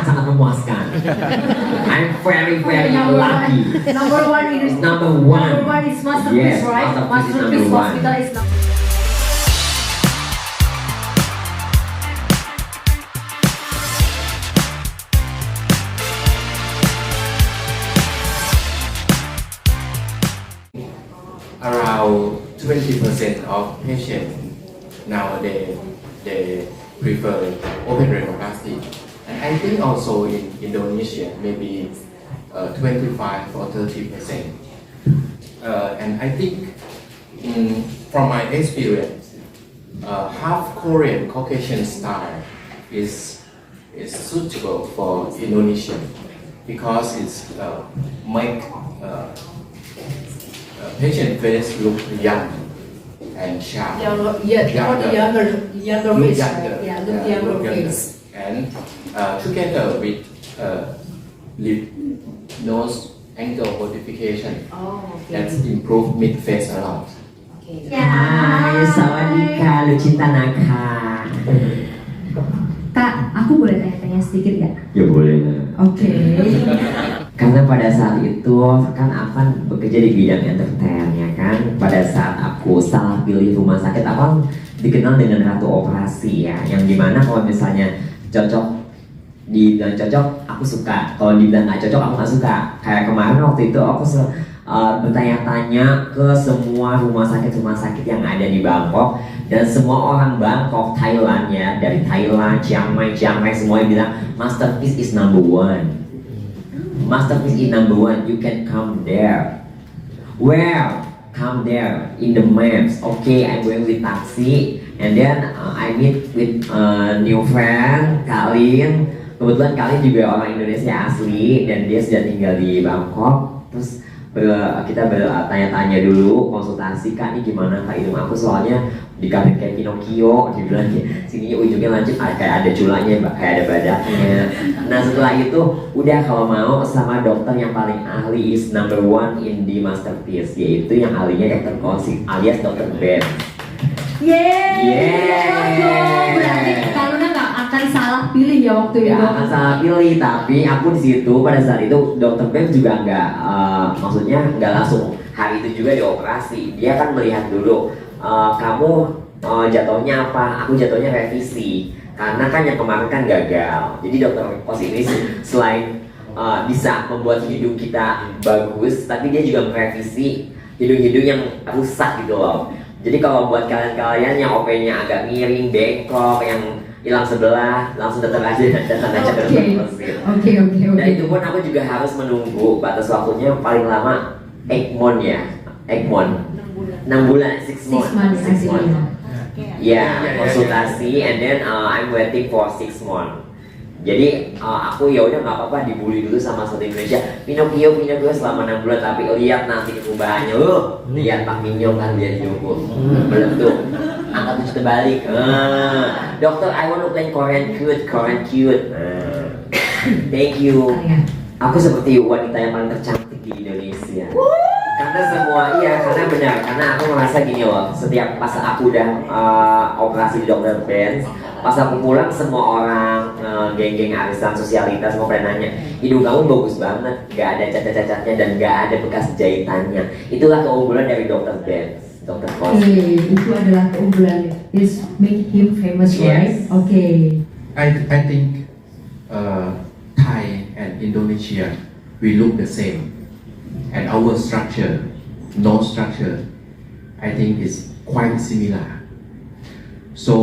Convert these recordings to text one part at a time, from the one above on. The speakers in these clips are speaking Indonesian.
sangat memuaskan. I'm very lucky. Number one is Number one. Number one is Masterpiece, Yes, right? Masterpiece is number Masterpiece one. Hospital is number. Around 20% of patients nowadays they prefer open rhinoplasty. And I think also in Indonesia maybe 25 or 30%. And I think from my experience, half Korean Caucasian style is suitable for Indonesia because it's make patient face look young and sharp. Younger, yeah, for the younger Look face, younger. right? Yeah, look younger face. And together with lip, nose, angle modification, Oh, okay. that's improve mid face a lot. Okay. Hai, sawadika, Lucinta Naka. Kak, aku boleh tanya-tanya sedikit ya? Ya boleh. Oke. Karena pada saat itu kan Afan bekerja di bidang entertain ya kan. Pada saat aku salah pilih rumah sakit, Afan dikenal dengan ratu operasi ya. Yang dimana kalau misalnya cocok dibilang cocok, aku suka. Kalau dibilang nggak cocok, aku nggak suka. Kayak kemarin waktu itu aku bertanya-tanya ke semua rumah sakit yang ada di Bangkok, dan semua orang Bangkok, Thailand ya, dari Thailand, Chiang Mai semuanya bilang Masterpiece is number one. Masterpiece is number one. You can come there. Where? Come there in the maps. Okay, I'm going with taxi, and then I meet with new friend Kalin. Kebetulan Kalin juga orang Indonesia asli dan dia sudah tinggal di Bangkok. Terus kita bertanya-tanya dulu, konsultasi, Kak ini gimana Kak hidung aku, soalnya dikasih kayak Pinocchio, dibilang sini ujungnya lanjut kayak ada culanya, kayak ada badaknya. Nah setelah itu udah kalau mau sama dokter yang paling ahli is number one in the Masterpiece, yaitu yang ahlinya Dr. Kosik alias Dr. Ben. Yeay. Berarti Karuna nggak akan salah pilih ya waktu itu. Gak akan salah pilih, tapi aku di situ pada saat itu Dr. Ben juga nggak, maksudnya nggak langsung hari itu juga dioperasi. Dia kan melihat dulu, kamu jatuhnya apa? Aku jatuhnya revisi. Karena kan yang kemarin kan gagal. Jadi Dr. Kos ini selain bisa membuat hidung kita bagus, tapi dia juga merevisi hidung-hidung yang rusak gitu loh. Jadi kalau buat kalian-kalian yang OP-nya agak miring, bengkok, yang hilang sebelah, langsung datang aja ke dokter Kos. Oke. Dan itu pun aku juga harus menunggu batas waktunya paling lama Egmont ya, Egmont 6 bulan, 6 months. Ya, konsultasi, and then I'm waiting for 6 months. Jadi aku ya udah nggak apa-apa dibully dulu sama satu Indonesia, Pinocchio selama 6 bulan, tapi lihat nanti perubahannya, lihat Pak Minyo kan dia hidungku meletup, angkat terbalik. Dokter, I want to play Korean cute. Thank you. Aku seperti wanita yang paling tercantik di Indonesia. Karena karena benar, karena aku merasa gini loh, setiap pas aku udah operasi di Dr. Ben, pas aku pulang semua orang, geng-geng arisan sosialitas semua pada nanya, hidung kamu bagus banget, gak ada cacat-cacatnya dan gak ada bekas jahitannya. Itulah keunggulan dari Dr. Ben, Dr. Kos. Itu adalah keunggulan. This make him famous, right? Yes. Okay. I think Thai and Indonesia we look the same, and our structure, nose structure, I think is quite similar. So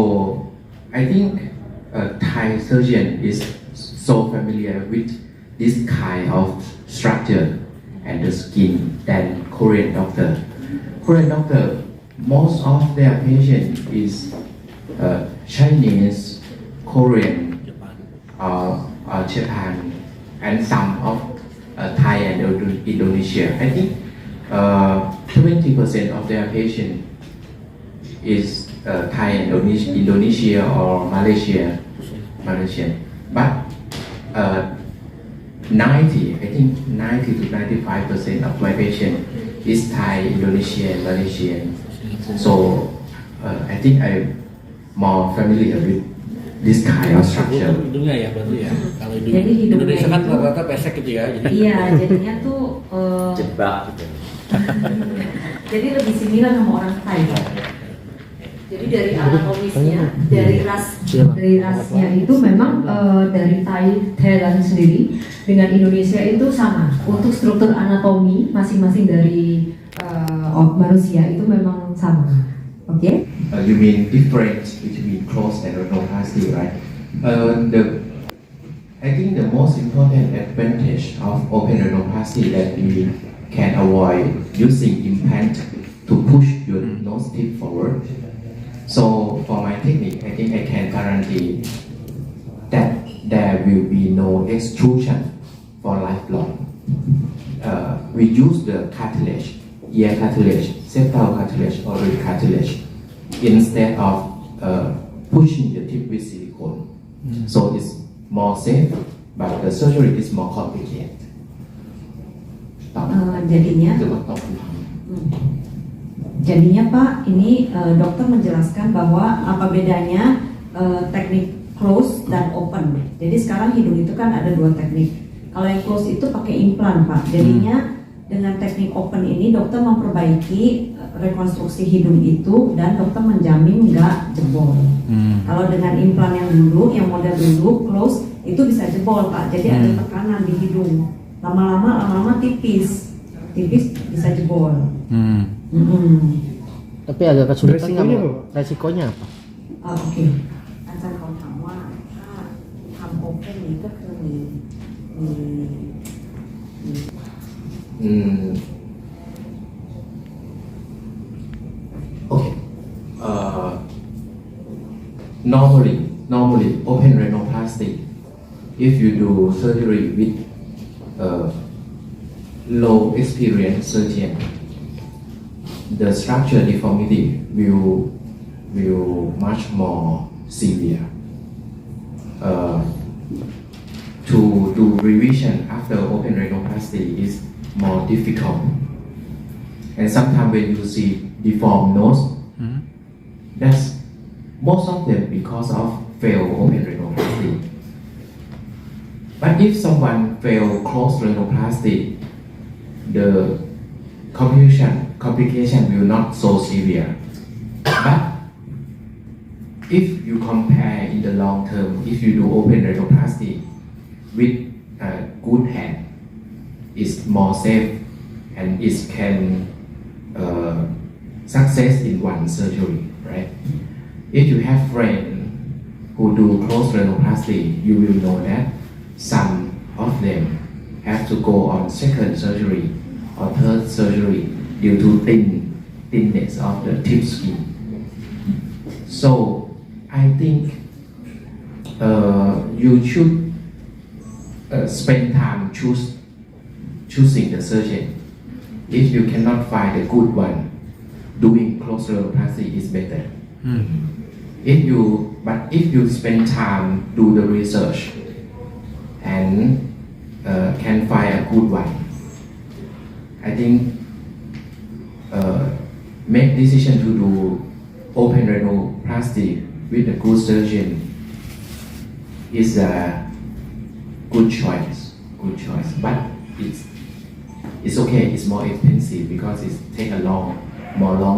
I think a Thai surgeon is so familiar with this kind of structure and the skin than Korean doctor. Korean doctor, most of their patient is Chinese, Korean, Japan, and some of Thai and Indonesia. I think 20% of their patient is Thai and Indonesia or Malaysian. But 90 to 95% of my patient is Thai, Indonesian, Malaysian. So I think I'm more familiar with this kind of structure. Hidungnya ya berarti ya. Kalau hidung Jadi hidungnya Indonesia kan itu- rata-rata pesek gitu ya. Jadi Iya, jadinya tuh Jebak gitu. jadi lebih similar sama orang Thai. Jadi dari anatomisnya, dari rasnya itu memang dari Thailand sendiri dengan Indonesia itu sama. Untuk struktur anatomi masing-masing dari manusia itu memang sama. Oke? You mean difference between closed and rhinoplasty, right? I think the most important advantage of open rhinoplasty that we can avoid using implant to push your nose tip forward. So for my technique, I think I can guarantee that there will be no extrusion for lifelong. We use the cartilage, ear cartilage, septal cartilage, or rib cartilage instead of pushing the tip with silicone. So it's more safe, but the surgery is more complicated. Jadinya Pak, ini dokter menjelaskan bahwa apa bedanya teknik close dan open. Jadi sekarang hidung itu kan ada dua teknik. Kalau yang close itu pakai implan Pak. Jadinya dengan teknik open ini dokter memperbaiki rekonstruksi hidung itu dan dokter menjamin nggak jebol. Kalau dengan implan yang dulu, yang model dulu close itu bisa jebol Pak. Jadi ada tekanan di hidung. Lama-lama tipis bisa jebol. Tapi agak kesulitan Resikonya nggak, apa, Pak? resikonya apa? โอเคอาจารย์เขาถามว่าถ้าทำโอเพนนี้ก็คือมี Okay. Normally, open rhinoplasty. If you do surgery with low experienced surgeon, the structure deformity will much more severe. To do revision after open rhinoplasty is more difficult. And sometimes when you see deformed nose, that's most of them because of failed open rhinoplasty. But if someone failed closed rhinoplasty, the complication will not so severe. But if you compare in the long term, if you do open rhinoplasty with a good hand, it's more safe and it can success in one surgery, right? If you have friends who do closed rhinoplasty, you will know that some of them have to go on second surgery or third surgery due to thinness of the tip skin. So I think you should spend time choosing the surgeon. If you cannot find a good one, doing closed rhinoplasty is better. But if you spend time do the research and can find a good one, I think make decision to do open rhinoplasty with a good surgeon is a good choice. But it's okay. It's more expensive because it take a long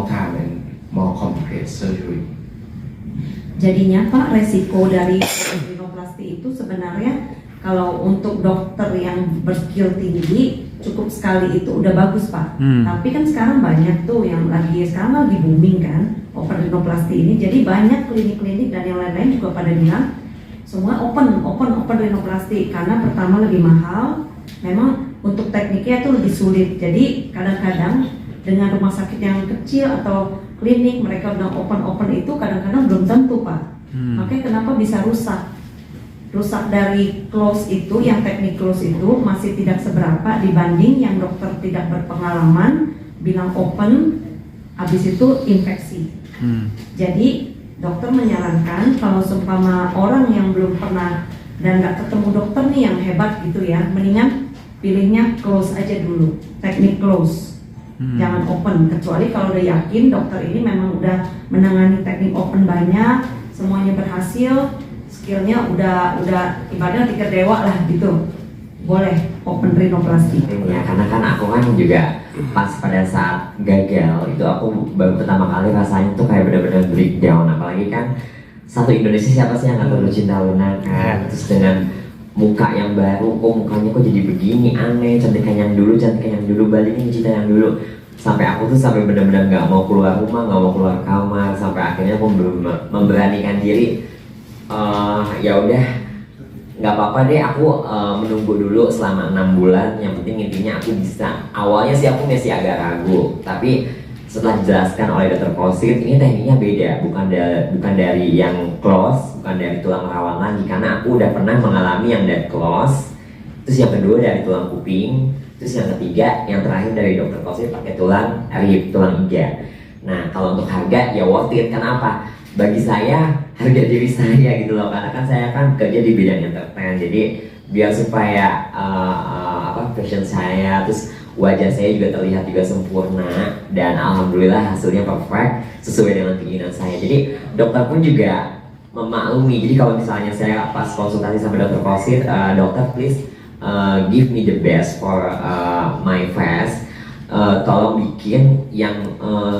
time and more complicated surgery. Jadinya Pak, resiko dari rhinoplasty itu sebenarnya kalau untuk dokter yang berskill tinggi cukup sekali itu udah bagus Pak. Tapi kan sekarang banyak tuh yang sekarang lagi booming kan open rhinoplasty ini. Jadi banyak klinik-klinik dan yang lain-lain juga pada bilang semua open rhinoplasty karena pertama lebih mahal. Memang untuk tekniknya itu lebih sulit. Jadi kadang-kadang dengan rumah sakit yang kecil atau klinik mereka bilang open itu kadang-kadang belum tentu Pak. Makanya kenapa bisa rusak dari close itu, yang teknik close itu masih tidak seberapa dibanding yang dokter tidak berpengalaman bilang open, habis itu infeksi. Jadi dokter menyarankan kalau seumpama orang yang belum pernah dan nggak ketemu dokter nih yang hebat gitu ya, mendingan pilihnya close aja dulu, teknik close. Jangan open, kecuali kalau udah yakin dokter ini memang udah menangani teknik open banyak, semuanya berhasil, skillnya udah ibaratnya tingkat dewa lah gitu, boleh open rhinoplasty. Ya karena kan aku kan juga pas pada saat gagal itu aku baru pertama kali rasanya tuh kayak benar-benar breakdown, apalagi kan satu Indonesia siapa sih yang nggak tahu Cinta Luna kan, terus dengan muka yang baru, kok mukanya kok jadi begini, aneh, cantikan yang dulu, balikin Cinta yang dulu, sampai aku tuh sampai benar-benar nggak mau keluar rumah, nggak mau keluar kamar, sampai akhirnya aku memberanikan diri, ya udah nggak apa-apa deh, aku menunggu dulu selama 6 bulan, yang penting intinya aku bisa. Awalnya sih aku masih agak ragu, tapi setelah dijelaskan oleh dokter Kosit, ini tekniknya beda, bukan dari yang close, bukan dari tulang rawan lagi, karena aku udah pernah mengalami yang dari close, terus yang kedua dari tulang kuping, terus yang ketiga, yang terakhir dari dokter Kosit pakai tulang rib, tulang iga. Nah kalau untuk harga ya worth it, kenapa? Bagi saya harga diri saya gitu loh, karena kan saya kan kerja di bidang entertain, jadi biar supaya fashion saya, terus wajah saya juga terlihat juga sempurna, dan alhamdulillah hasilnya perfect sesuai dengan keinginan saya. Jadi dokter pun juga memaklumi. Jadi kalau misalnya saya pas konsultasi sama dokter Kosit, dokter please give me the best for my face, tolong bikin yang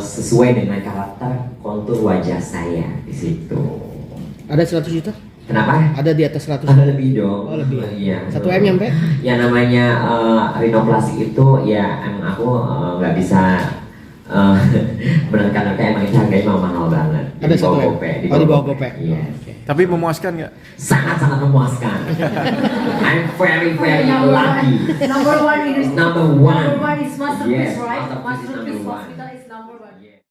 sesuai dengan karakter kontur wajah saya di situ. Ada 100 juta? Kenapa? Ada di atas 100 Ada juta? lebih dong. Oh lebih. Iya. 1 M nyampe? Ya namanya rhinoplasty itu ya emang aku nggak bisa menekan, kayak emang itu harganya memang mahal banget. Ada 1 M? Oh di bawah GoPay? Iya. Tapi memuaskan nggak? Sangat-sangat memuaskan. I'm very lucky. Number one Number one. is masterpiece, Yes, right? masterpiece is number one.